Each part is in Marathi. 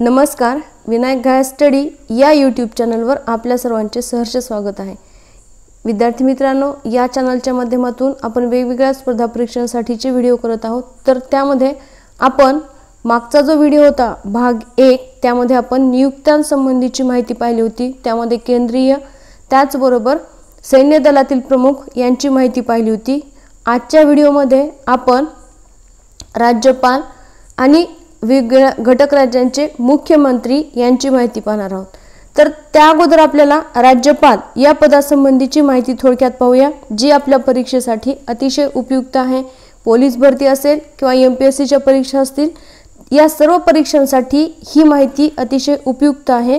नमस्कार, विनायक घाया स्टडी या यूट्यूब चॅनलवर आपल्या सर्वांचे सहर्ष स्वागत आहे। विद्यार्थी मित्रांनो, या चॅनलच्या माध्यमातून आपण वेगवेगळ्या स्पर्धा परीक्षांसाठीचे व्हिडिओ करत आहोत। तर त्यामध्ये आपण मागचा जो व्हिडिओ होता भाग 1 त्यामध्ये आपण नियुक्त्यांसंबंधीची माहिती पाहिली होती। त्यामध्ये केंद्रीय त्याचबरोबर सैन्य दलातील प्रमुख यांची माहिती पाहिली होती। आजच्या व्हिडिओमध्ये आपण राज्यपाल आणि वेगवेगळ्या घटक राज्यांचे मुख्यमंत्री यांची माहिती पाहणार आहोत। तर त्या अगोदर आपल्याला राज्यपाल या पदासंबंधीची माहिती थोडक्यात पाहूया, जी आपल्या परीक्षेसाठी अतिशय उपयुक्त आहे। पोलीस भरती असेल किंवा एमपीएससीच्या परीक्षा असतील, या सर्व परीक्षांसाठी ही माहिती अतिशय उपयुक्त आहे।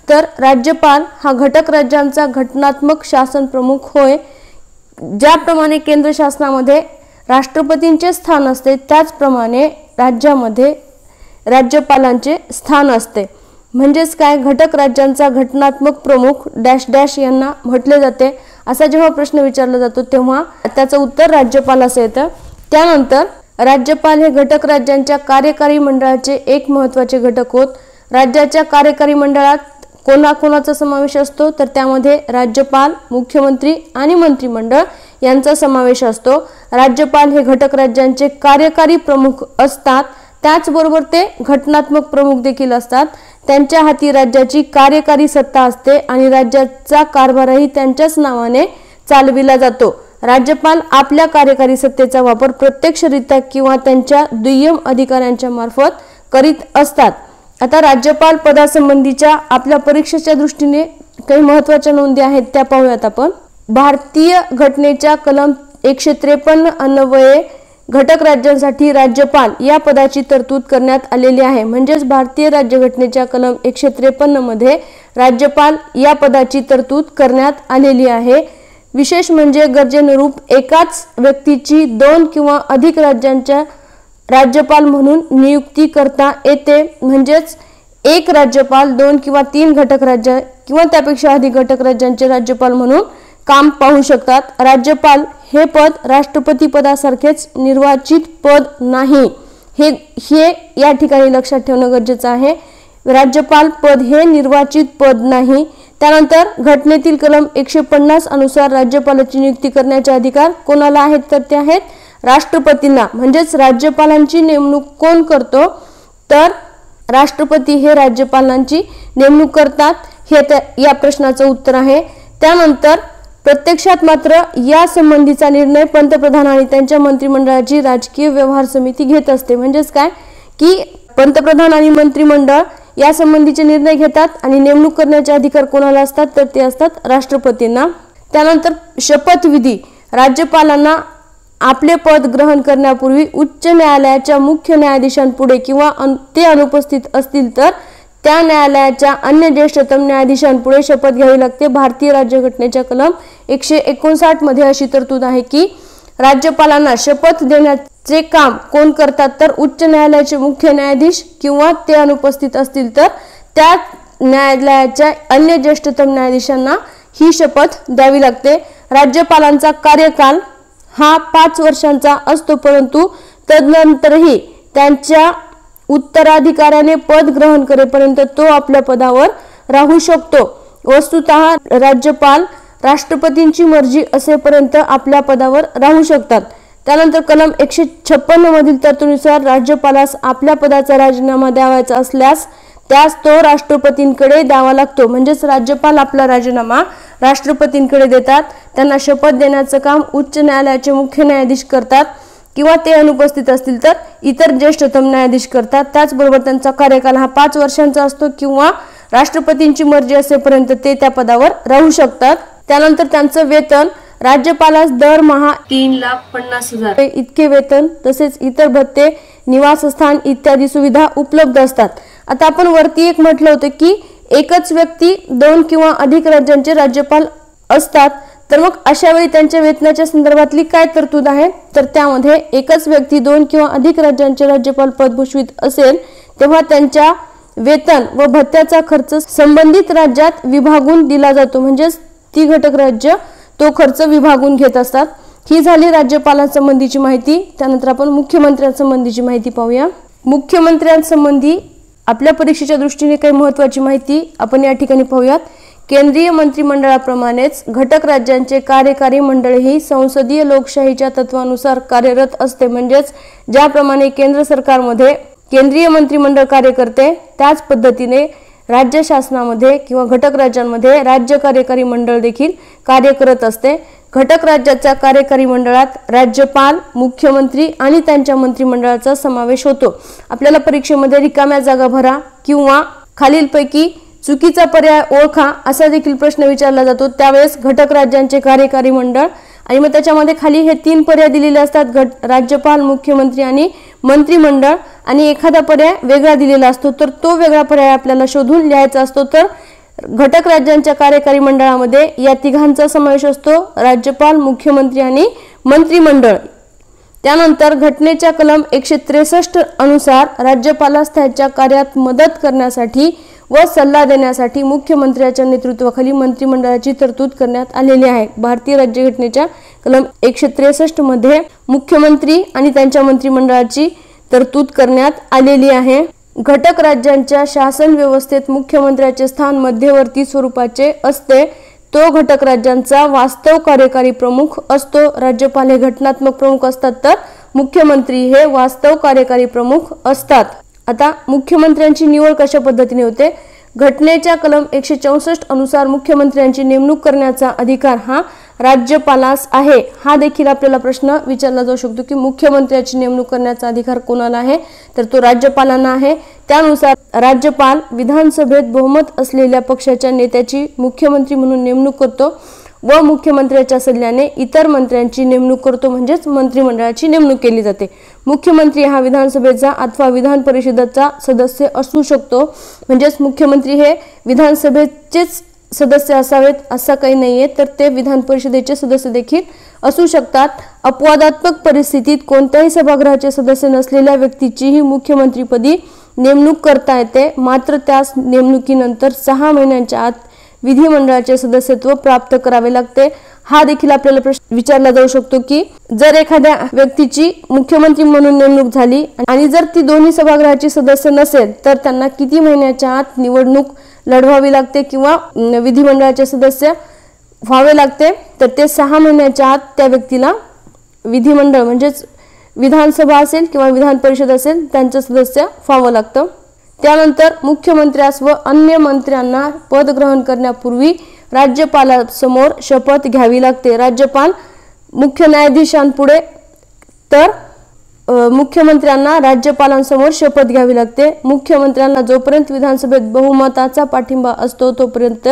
तर राज्यपाल हा घटक राज्यांचा घटनात्मक शासन प्रमुख होय। ज्याप्रमाणे केंद्र शासनामध्ये राष्ट्रपतींचे स्थान असते, त्याचप्रमाणे राज्यामध्ये राज्यपालांचे स्थान असते। म्हणजेच काय, घटक राज्यांचा घटनात्मक प्रमुख डॅश डॅश यांना म्हटले जाते। असा जेव्हा प्रश्न विचारला जातो तेव्हा त्याचं उत्तर राज्यपाल असे येतं। त्यानंतर राज्यपाल हे घटक राज्यांच्या कार्यकारी मंडळाचे एक महत्त्वाचे घटक होत। राज्याच्या कार्यकारी मंडळात कोणाकोणाचा समावेश असतो, तर त्यामध्ये राज्यपाल, मुख्यमंत्री आणि मंत्रिमंडळ यांचा समावेश असतो। राज्यपाल हे घटक राज्यांचे कार्यकारी प्रमुख असतात, त्याचबरोबर ते घटनात्मक प्रमुख देखील असतात। त्यांच्या हाती राज्याची कार्यकारी सत्ता असते आणि राज्याचा कारभारही त्यांच्याच नावाने चालविला जातो। राज्यपाल आपल्या कार्यकारी सत्तेचा वापर प्रत्यक्षरित्या किंवा त्यांच्या दुय्यम अधिकाऱ्यांच्या मार्फत करीत असतात। आता राज्यपाल पदासंबंधीच्या आपल्या परीक्षेच्या दृष्टीने काही महत्त्वाच्या नोंदी आहेत, त्या पाहूयात आपण। भारतीय घटनेच्या कलम 153 अन्वये घटक राज्यांसाठी राज्यपाल या पदाची तरतूद करण्यात आलेली आहे। म्हणजेच भारतीय राज्यघटनेच्या कलम 153 मध्ये राज्यपाल या पदाची तरतूद करण्यात आलेली आहे। विशेष म्हणजे गरजेनुरूप एकाच व्यक्तीची 2 किंवा अधिक राज्यांच्या राज्यपाल म्हणून नियुक्ती करता येते। म्हणजेच एक राज्यपाल 2 किंवा 3 घटक राज्य किंवा त्यापेक्षा अधिक घटक राज्यांचे राज्यपाल म्हणून काम पाहू शकतात। राज्यपाल हे पद राष्ट्रपती पदासारखेच निर्वाचित पद नाही, हे या ठिकाणी लक्षात ठेवणे गरजेचे आहे। राज्यपाल पद हे निर्वाचित पद नाही। त्यानंतर घटनेतील कलम 150 अनुसार राज्यपालाची नियुक्ती करण्याचे अधिकार कोणाला आहेत, तर ते आहेत राष्ट्रपतींना। म्हणजेच राज्यपालांची नेमणूक कोण करतो, तर राष्ट्रपती हे राज्यपालांची नेमणूक करतात। हे या प्रश्नाचं उत्तर आहे। त्यानंतर प्रत्यक्षात मात्र या संबंधीचा निर्णय पंतप्रधान आणि त्यांच्या मंत्रिमंडळाची राजकीय व्यवहार समिती घेत असते। म्हणजेच काय की पंतप्रधान आणि मंत्रिमंडळ या संबंधीचे निर्णय घेतात आणि नेमणूक करण्याचे अधिकार कोणाला असतात, तर ते असतात राष्ट्रपतींना। त्यानंतर शपथविधी, राज्यपालांना आपले पद ग्रहण करण्यापूर्वी उच्च न्यायालयाच्या मुख्य न्यायाधीशांपुढे किंवा ते अनुपस्थित असतील तर त्या न्यायालयाच्या अन्य ज्येष्ठतम न्यायाधीशांपुढे शपथ घ्यावी लागते। भारतीय राज्यघटनेच्या कलम 159 मध्ये अशी तरतूद आहे की राज्यपालांना शपथ देण्याचे काम कोण करतात, तर उच्च न्यायालयाचे मुख्य न्यायाधीश किंवा ते अनुपस्थित असतील तर त्या न्यायालयाच्या अन्य ज्येष्ठतम न्यायाधीशांना ही शपथ द्यावी लागते। राज्यपालांचा कार्यकाल हा 5 वर्षांचा असतो, परंतु तदनंतरही त्यांच्या उत्तराधिकाऱ्याने पद ग्रहण करेपर्यंत तो आपल्या पदावर राहू शकतो। वस्तुतः राज्यपाल राष्ट्रपतींची मर्जी असेपर्यंत आपल्या पदावर राहू शकतात। त्यानंतर कलम 156 मधील तरतुदीनुसार राज्यपालास आपल्या पदाचा राजीनामा द्यावायचा असल्यास त्यास तो राष्ट्रपतींकडे द्यावा लागतो। म्हणजेच राज्यपाल आपला राजीनामा राष्ट्रपतींकडे देतात। त्यांना शपथ देण्याचं काम उच्च न्यायालयाचे मुख्य न्यायाधीश करतात किंवा ते अनुपस्थित असतील तर इतर ज्येष्ठतम न्यायाधीश करतात। त्याचबरोबर त्यांचा कार्यकाल हा 5 वर्षांचा असतो किंवा राष्ट्रपतींची मर्जी असेपर्यंत ते त्या पदावर राहू शकतात। त्यानंतर त्यांचं वेतन, राज्यपालास दरमहा 3,50,000 इतके वेतन, तसेच इतर भत्ते, निवासस्थान इत्यादी सुविधा उपलब्ध असतात। आता आपण वरती एक म्हटलं होतं की एकच व्यक्ती 2 किंवा अधिक राज्यांचे राज्यपाल असतात, तर मग अशा वेळी त्यांच्या वेतनाच्या संदर्भातली काय तरतूद आहे, तर त्यामध्ये एकच व्यक्ती 2 किंवा अधिक राज्यांचे राज्यपाल पद भूषवित असेल तेव्हा त्यांच्या वेतन व भत्त्याचा खर्च संबंधित राज्यात विभागून दिला जातो। म्हणजेच ती घटक राज्य तो खर्च विभागून घेत असतात। ही झाली राज्यपालांसंबंधीची माहिती। त्यानंतर आपण मुख्यमंत्र्यांसंबंधीची माहिती पाहूया। मुख्यमंत्र्यांसंबंधी आपल्या परीक्षेच्या दृष्टीने काही महत्त्वाची माहिती आपण या ठिकाणी पाहूयात। केंद्रीय मंत्रिमंडळाप्रमाणेच घटक राज्यांचे कार्यकारी मंडळ ही संसदीय लोकशाहीच्या तत्वानुसार कार्यरत असते। म्हणजेच ज्याप्रमाणे केंद्र सरकारमध्ये केंद्रीय मंत्रिमंडळ कार्य करते त्याच पद्धतीने राज्य शासनामध्ये किंवा घटक राज्यांमध्ये राज्य कार्यकारी मंडळ देखील कार्य करत असते। घटक राज्याच्या कार्यकारी मंडळात राज्यपाल, मुख्यमंत्री आणि त्यांच्या मंत्रिमंडळाचा समावेश होतो। आपल्याला परीक्षेमध्ये रिकाम्या जागा भरा किंवा खालीलपैकी चुकीचा पर्याय ओळखा असा देखील प्रश्न विचारला जातो। त्यावेळेस घटक राज्यांचे कार्यकारी मंडळ आणि मग त्याच्यामध्ये खाली हे 3 पर्याय दिलेले असतात, राज्यपाल, मुख्यमंत्री आणि मंत्रिमंडळ, आणि एखादा पर्याय वेगळा दिलेला असतो। तर तो वेगळा पर्याय आपल्याला शोधून लिहायचा असतो। तर घटक राज्यांच्या कार्यकारी मंडळामध्ये या तिघांचा समावेश असतो, राज्यपाल, मुख्यमंत्री आणि मंत्रिमंडळ। त्यानंतर घटनेच्या कलम 163 अनुसार राज्यपालास त्याच्या कार्यात मदत करण्यासाठी व सल्ला देण्यासाठी मुख्यमंत्र्याच्या नेतृत्वाखाली मंत्रिमंडळाची तरतूद करण्यात आलेली आहे। भारतीय राज्यघटनेच्या कलम 163 मध्ये मुख्यमंत्री आणि त्यांच्या मंत्रिमंडळाची तरतूद करण्यात आलेली आहे। घटक राज्यांच्या शासन व्यवस्थेत मुख्यमंत्र्याचे स्थान मध्यवर्ती स्वरूपाचे असते। तो घटक राज्यांचा वास्तव कार्यकारी प्रमुख असतो। राज्यपाल हे घटनात्मक प्रमुख असतात तर मुख्यमंत्री हे वास्तव कार्यकारी प्रमुख असतात। आता मुख्यमंत्र्यांची निवड कशा पद्धतीने होते? घटनेच्या कलम 164 अनुसार मुख्यमंत्र्यांची नेमणूक करण्याचा अधिकार हा राज्यपालास आहे। हा देखील आपल्याला प्रश्न विचारला जाऊ शकतो की मुख्यमंत्र्याची नेमणूक करण्याचा अधिकार कोणाला आहे? तर तो राज्यपालांना आहे। त्यानुसार राज्यपाल विधानसभेत बहुमत असलेल्या पक्षाच्या नेत्याची मुख्यमंत्री म्हणून नेमणूक करतो व मुख्यमंत्र्याच्या सल्ल्याने इतर मंत्र्यांची नेमणूक करतो, म्हणजेच मंत्रिमंडळाची नेमणूक केली जाते। मुख्यमंत्री हा विधानसभेचा अथवा विधान परिषदेचा सदस्य असू शकतो। म्हणजेच मुख्यमंत्री हे विधानसभेचेच सदस्य असावेत असं काही नाहीये, तर ते विधान परिषदेचे सदस्य देखील असू शकतात। अपवादात्मक परिस्थितीत कोणत्याही सभागृहाचे सदस्य नसलेल्या व्यक्तीचीही मुख्यमंत्रीपदी नेमणूक करता येते, मात्र त्यास नेमणुकीनंतर 6 महिन्यांच्या आत विधिमंडळाचे सदस्यत्व प्राप्त करावे लागते। हा देखील आपल्याला प्रश्न विचारला जाऊ शकतो की जर एखाद्या व्यक्तीची मुख्यमंत्री म्हणून नेमणूक झाली आणि जर ती दोन्ही सभागृहाची सदस्य नसेल तर त्यांना किती महिन्याच्या आत निवडणूक लढवावी लागते किंवा विधिमंडळाचे सदस्य व्हावे लागते? तर ते 6 महिन्याच्या आत त्या व्यक्तीला विधिमंडळ म्हणजेच विधानसभा असेल किंवा विधान परिषद असेल त्यांचं सदस्य व्हावं लागतं। त्यानंतर मुख्यमंत्र्यास व अन्य मंत्र्यांना पद ग्रहण करण्यापूर्वी राज्यपालासमोर शपथ घ्यावी लागते। राज्यपाल मुख्य न्यायाधीशांपुढे तर मुख्यमंत्र्यांना राज्यपालांसमोर शपथ घ्यावी लागते। मुख्यमंत्र्यांना जोपर्यंत विधानसभेत बहुमताचा पाठिंबा असतो तोपर्यंत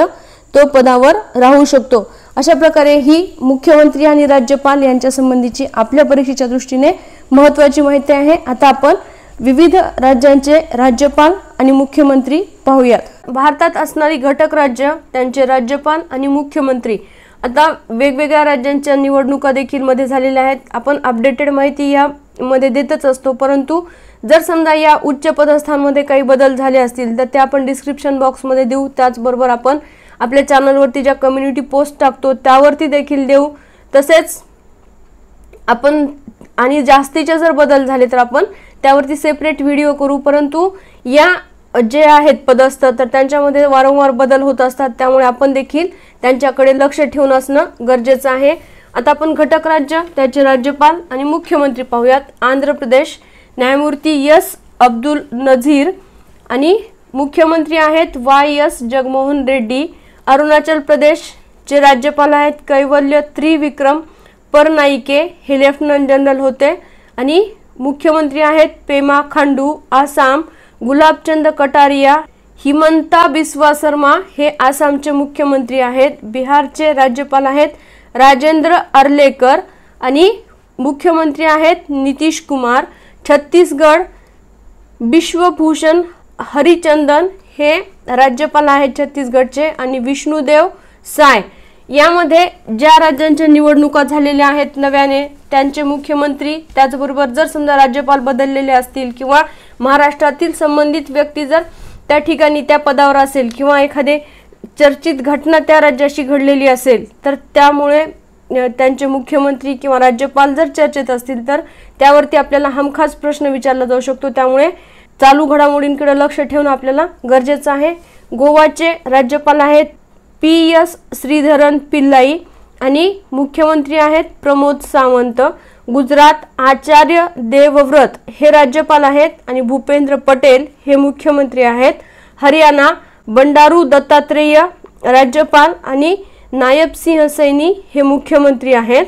तो पदावर राहू शकतो। अशा प्रकारे ही मुख्यमंत्री आणि राज्यपाल यांच्या संबंधीची आपल्या परीक्षेच्या दृष्टीने महत्त्वाची माहिती आहे। आता आपण विविध राज्यांचे राज्यपाल आणि मुख्यमंत्री पाहूयात। भारतात असणारी घटक राज्य, त्यांचे राज्यपाल आणि मुख्यमंत्री। आता वेगवेगळ्या राज्यांच्या निवडणुका देखील मध्ये झालेल्या आहेत। आपण अपडेटेड माहिती या मध्ये देतच असतो, परंतु जर समजा या उच्च पदस्थांमध्ये काही बदल झाले असतील तर ते आपण डिस्क्रिप्शन बॉक्समध्ये देऊ। त्याचबरोबर आपण आपल्या चॅनलवरती ज्या कम्युनिटी पोस्ट टाकतो त्यावरती देखील देऊ। तसेच आपण आणि जास्तीचे जर बदल झाले तर आपण त्यावरती सेपरेट व्हिडिओ करू। परंतु या जे आहेत पदस्थ तर त्यांच्यामध्ये वारंवार बदल होत असतात, त्यामुळे आपण देखील त्यांच्याकडे लक्ष ठेवून असणं गरजेचं आहे। आता आपण घटक राज्य, त्याचे राज्यपाल आणि मुख्यमंत्री पाहूयात। आंध्र प्रदेश न्यायमूर्ती एस अब्दुल नझीर आणि मुख्यमंत्री आहेत YS जगनमोहन रेड्डी। अरुणाचल प्रदेश चे राज्यपाल आहेत कैवल्य त्रिविक्रम परनाईके, हे लेफ्टनंट जनरल होते आणि मुख्यमंत्री आहेत पेमा खांडू। आसाम गुलाबचंद कटारिया, हिमंता बिस्वा शर्मा हे आसामचे मुख्यमंत्री आहेत। बिहारचे राज्यपाल आहेत राजेंद्र अर्लेकर आणि मुख्यमंत्री आहेत नितीश कुमार। छत्तीसगड बिश्वभूषण हरिचंदन हे राज्यपाल आहेत छत्तीसगडचे आणि विष्णुदेव साय। यामध्ये ज्या राज्यांच्या निवडणुका झालेल्या आहेत नव्याने त्यांचे मुख्यमंत्री, त्याचबरोबर जर समजा राज्यपाल बदललेले असतील किंवा महाराष्ट्रातील संबंधित व्यक्ती जर त्या ठिकाणी त्या पदावर असेल किंवा एखादे चर्चित घटना त्या राज्याशी घडलेली असेल तर त्यामुळे त्यांचे मुख्यमंत्री किंवा राज्यपाल जर चर्चेत असतील तर त्यावरती आपल्याला हमखास प्रश्न विचारला जाऊ शकतो। त्यामुळे चालू घडामोडींकडे लक्ष ठेवणं आपल्याला गरजेचं आहे। गोवाचे राज्यपाल आहेत PS श्रीधरन पिल्लाई आणि मुख्यमंत्री आहेत प्रमोद सावंत। गुजरात आचार्य देवव्रत हे राज्यपाल आहेत आणि भूपेंद्र पटेल हे मुख्यमंत्री आहेत। हरियाणा बंडारू दत्तात्रेय राज्यपाल आणि नायब सिंह सैनी हे मुख्यमंत्री आहेत।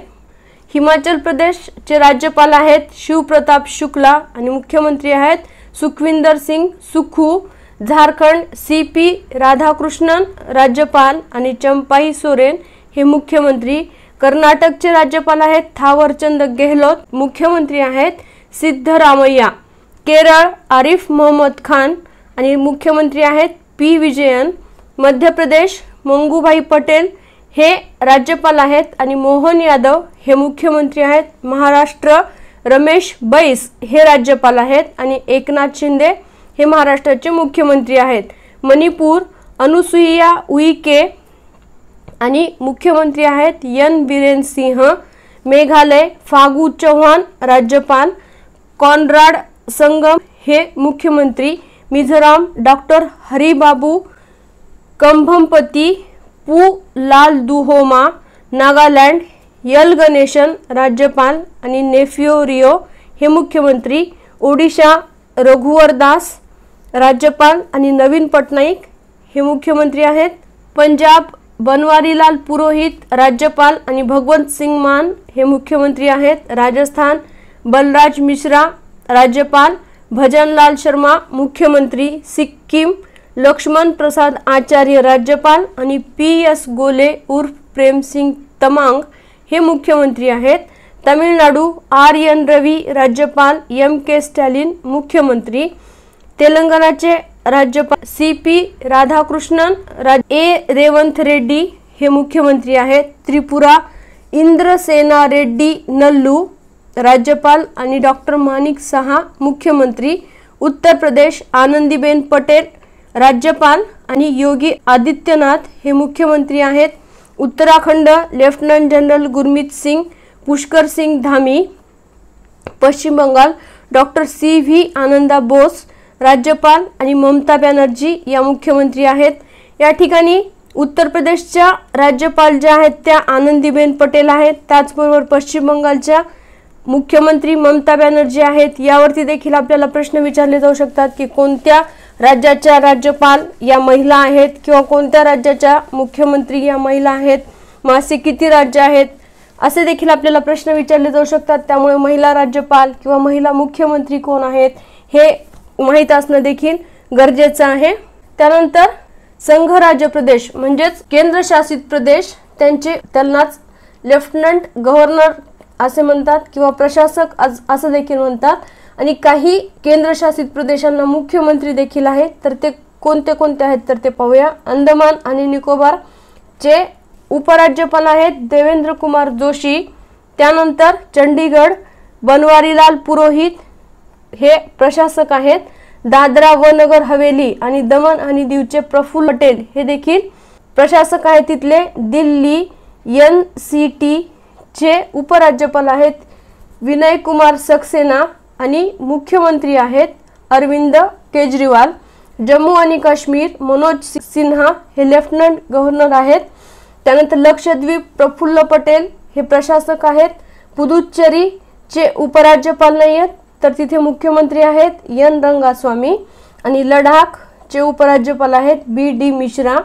हिमाचल प्रदेशचे राज्यपाल आहेत शिवप्रताप शुक्ला आणि मुख्यमंत्री आहेत सुखविंदर सिंग सुखू। झारखंड CP राधाकृष्णन राज्यपाल आणि चंपाई सोरेन हे मुख्यमंत्री। कर्नाटकचे राज्यपाल आहेत थावरचंद गेहलोत, मुख्यमंत्री आहेत सिद्धरामय्या। केरळ आरिफ मोहम्मद खान आणि मुख्यमंत्री आहेत P विजयन। मध्य प्रदेश मंगूभाई पटेल हे राज्यपाल आहेत आणि मोहन यादव हे मुख्यमंत्री आहेत। महाराष्ट्र रमेश बैस हे राज्यपाल आहेत आणि एकनाथ शिंदे हे महाराष्ट्राचे मुख्यमंत्री आहेत। मणिपूर अनुसुईया उइके आणि मुख्यमंत्री आहेत N बीरेन सिंह। मेघालय फागू चौहान राज्यपाल, कॉनराड संगम हे मुख्यमंत्री। मिझोराम डॉक्टर हरिबाबू कंभमपती पू लालदुहोमा। नागालँड यल गणेशन राज्यपाल आणि नेफ्यू रियो हे मुख्यमंत्री। ओडिशा रघुवर दास राज्यपाल आणि नवीन पटनाईक हे मुख्यमंत्री आहेत। पंजाब बनवारीलाल पुरोहित राज्यपाल आणि भगवंत सिंग मान हे मुख्यमंत्री आहेत। राजस्थान बलराज मिश्रा राज्यपाल, भजनलाल शर्मा मुख्यमंत्री। सिक्कीम लक्ष्मण प्रसाद आचार्य राज्यपाल आणि PS गोले उर्फ प्रेमसिंग तमांग हे मुख्यमंत्री आहेत। तमिळनाडू RN रवी राज्यपाल, MK स्टॅलिन मुख्यमंत्री। तेलंगणाचे राज्यपाल CP राधाकृष्णन, A रेवंत रेड्डी हे मुख्यमंत्री आहेत। त्रिपुरा इंद्रसेना रेड्डी नल्लू राज्यपाल आणि डॉक्टर माणिक सहा मुख्यमंत्री। उत्तर प्रदेश आनंदीबेन पटेल राज्यपाल आणि योगी आदित्यनाथ हे मुख्यमंत्री आहेत। Uttarakhand lieutenant general Gurmeet Singh Pushkar Singh Dhami. Paschim Bengal doctor CV Ananda Bose राज्यपाल आणि ममता बॅनर्जी या मुख्यमंत्री आहेत। या ठिकाणी उत्तर प्रदेशच्या राज्यपाल ज्या आहेत त्या आनंदीबेन पटेल आहेत, त्याचबरोबर पश्चिम बंगालच्या मुख्यमंत्री ममता बॅनर्जी आहेत। यावरती देखील आपल्याला प्रश्न विचारले जाऊ शकतात की कोणत्या राज्याच्या राज्यपाल या महिला आहेत किंवा कोणत्या राज्याच्या मुख्यमंत्री या महिला आहेत, मासे किती राज्य आहेत, असे देखील आपल्याला प्रश्न विचारले जाऊ शकतात। त्यामुळे महिला राज्यपाल किंवा महिला मुख्यमंत्री कोण आहेत हे माहित असणं देखील गरजेचं आहे। त्यानंतर संघ राज्य प्रदेश म्हणजेच केंद्रशासित प्रदेश त्यांनाच लेफ्टनंट गव्हर्नर असे म्हणतात किंवा प्रशासक असं देखील म्हणतात। आणि काही केंद्रशासित प्रदेशांना मुख्यमंत्री देखील आहेत, तर ते कोणते कोणते आहेत तर ते पाहूया। अंदमान आणि निकोबार चे उपराज्यपाल आहेत देवेंद्र कुमार जोशी। त्यानंतर चंडीगड बनवारीलाल पुरोहित हे प्रशासक आहेत। दादरा व नगर हवेली आणि दमन आणि दीवचे प्रफुल्ल पटेल हे देखील प्रशासक आहेत तिथले। दिल्ली NCT चे उपराज्यपाल आहेत विनय कुमार सक्सेना आणि मुख्यमंत्री आहेत अरविंद केजरीवाल। जम्मू आणि काश्मीर मनोज सिन्हा हे लेफ्टनंट गव्हर्नर आहेत। त्यानंतर लक्षद्वीप प्रफुल्ल पटेल हे प्रशासक आहेत। पुदुच्चेरी चे उपराज्यपाल नाही आहेत तर तिथे मुख्यमंत्री आहेत N रंगास्वामी आणि लडाख चे उपराज्यपाल आहेत BD मिश्रा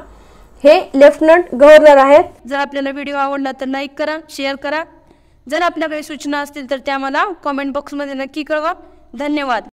हे लेफ्टनंट गव्हर्नर आहेत। जर आपल्याला व्हिडिओ आवडला तर लाईक करा, शेअर करा। जर आपल्या काही सूचना असतील तर त्या मला कमेंट बॉक्समध्ये नक्की कळवा। धन्यवाद।